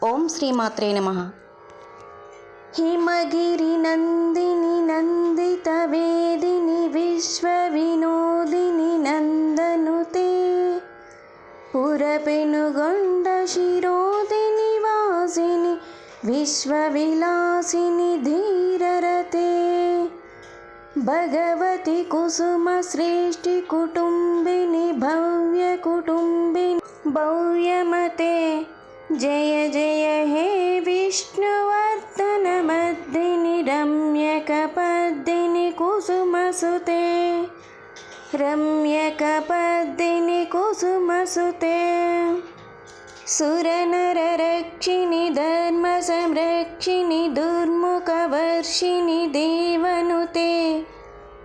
ఓం శ్రీమాత్రే నమః. హిమగిరి నందిని నందిత వేదిని విశ్వ వినోదిని నందనుతే పురపెనుగొండ శిరోదిని వాసిని విశ్వ విలాసిని ధీరరతే భగవతి కుసుమ శ్రేష్ఠి కుటుంబిని భవ్య కుటుంబిని భవ్యమతే జయ జయ హే విష్ణువర్ధన మద్దిని రమ్యకపద్దిని కుసుమసుతే రమ్యకపద్దిని కుసుమసుతే సురనరరక్షిణి ధర్మ సంరక్షిణి దుర్ముఖవర్షిణి దేవనుతే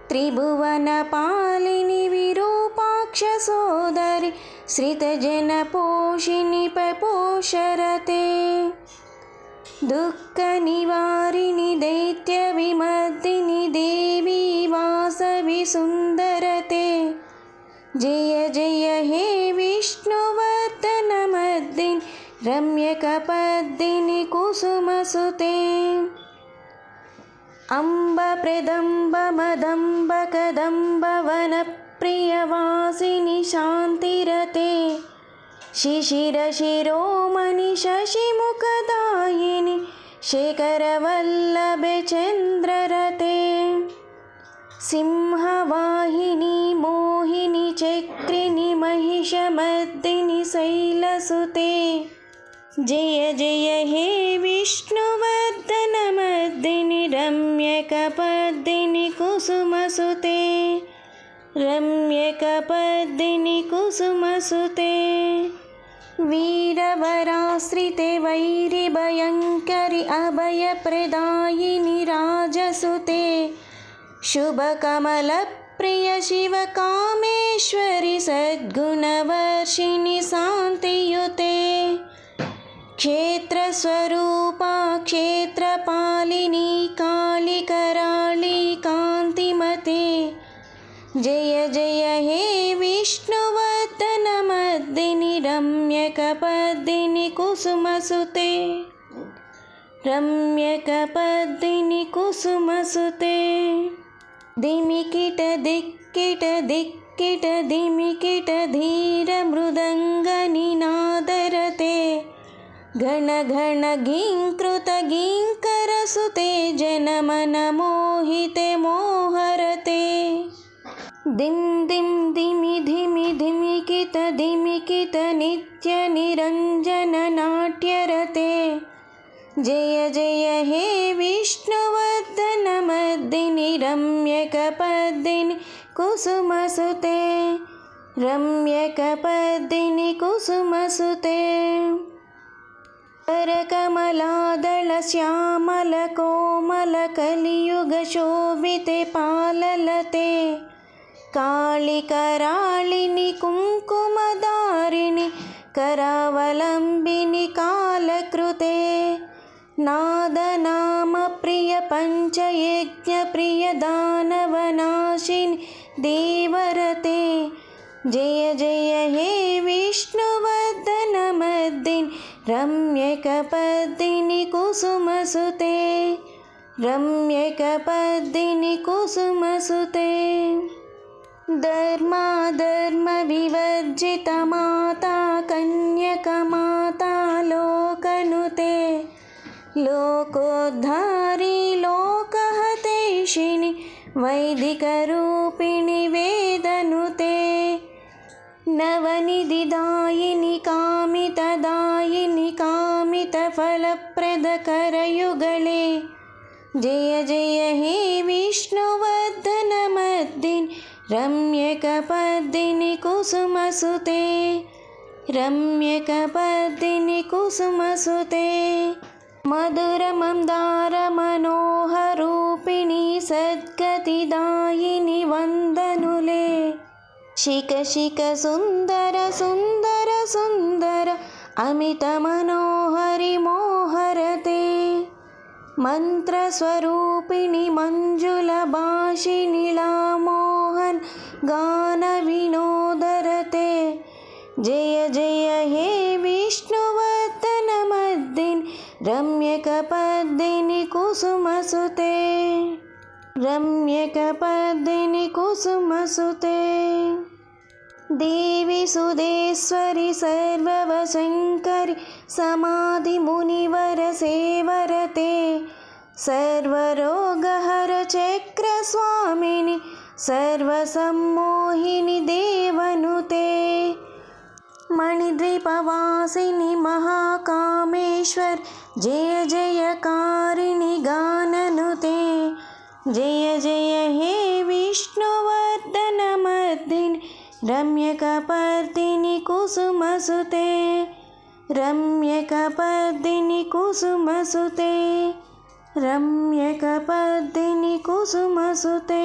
త్రిభువన పాలిని విరూపాక్ష సోదరి శ్రితజన పోషిణి పపోషరతే దుఃఖ నివారిణి దైత్య విమర్దిని దేవి వాసవి సుందరతే జయ జయ హే విష్ణువర్ధన మద్దిని రమ్యకపద్దిని కుసుమసుతే అంబ ప్రదంబ మదంబ కదంబ వన ప్రియవాసిని శాంతిరతే శిశిర శిరోమణి శశిముఖదాయిని శేఖరవల్లభే చంద్రరతే సింహవాహిని మోహిని చక్రిని మహిషమర్దిని శైలసుతే జయ జయ హే విష్ణువర్ధన మర్దిని రమ్యకపద్దిని కుసుమసుతే రమ్యకపద్దిని కుసుమసుతే వీరవరాశ్రితే వైరి భయంకరి అభయప్రదాయిని రాజసుతే శుభకమల ప్రియ శివకామేశ్వరి సద్గుణవర్షిణి శాంతియుతే క్షేత్రస్వరూపా క్షేత్రపాలిని కాళికరాళి కాంతిమతే జయ జయ హే విష్ణువర్ధన మద్దిని రమ్యకపద్దిని కుసుమసుతే రమ్యకపద్దిని కుసుమసుతే దిమికిట దిక్కిట దిక్కిట దిమికిట ధీర మృదంగ నినాదరతే ఘన ఘన ఘీంకృత ఘీంకరసుతే జనమన మోహితే మోహరతే దిం దిం ధిమి ధిమి ధిమికిత ధిమికిత నిత్య నిరంజన నాట్యరతే జయ జయ హే విష్ణువర్ధన మద్దిని రమ్యకపద్దిని కుసుమసుతే రమ్యకపద్దిని కుసుమసుతే కరకమలాదళ శ్యామల కోమల కలియుగ శోభితే పాలలతే కాళికరాళిని కుంకుమధారిణి కరావలంబిని కాలకృతే నాదనామ ప్రియ పంచయజ్ఞ ప్రియ దానవనాశిని దేవరతే జయ జయ హే విష్ణువర్ధన మద్దిని రమ్యకపద్దిని కుసుమసుతే రమ్యకపద్దిని కుసుమసుతే ధర్మాధర్మ వివర్జిత మాతా కన్యక మాతా లోకనుతే లోకోద్ధారి లోకహతేషిణి వైదిక రూపిణి వేదనుతే నవనిధిదాయిని కామితదాయిని కామిత ఫలప్రద కరయుగళే జయ జయ హే విష్ణువర్ధన మద్దిని రమ్యకపద్దిని కుసుమసుతే రమ్యకపద్దిని కుసుమసుతే మధుర మందార మనోహరూపిణి సద్గతిదాయిని వందనులే శిఖ శిఖ సుందర సుందర సుందర అమిత మనోహరి మోహరతే మంత్రస్వరూపిణి మంజుల భాషిణిలా మోహన్ గాన వినోదరతే జయ జయ హే విష్ణువర్ధన మద్దిని रम्यकपर्दिनि कुसुमसुते रम्यकपर्दिनि कुसुमसुते देवी सुदेश्वरि सर्ववशङ्करि समाधिमुनिवरसेवरते सर्वरोगहरचक्रस्वामिनि सर्वसम्मोहिनि देवनुते मणिद्वीपवासिनि महाकामेश्वर जय जयकारिणि गाननुते जय जय हे विष्णुवर्धनमर्दिनि रम्यकपर्दिनि कुसुमसुते रम्यकपर्दिनि कुसुमसुते रम्यकपर्दिनि कुसुमसुते।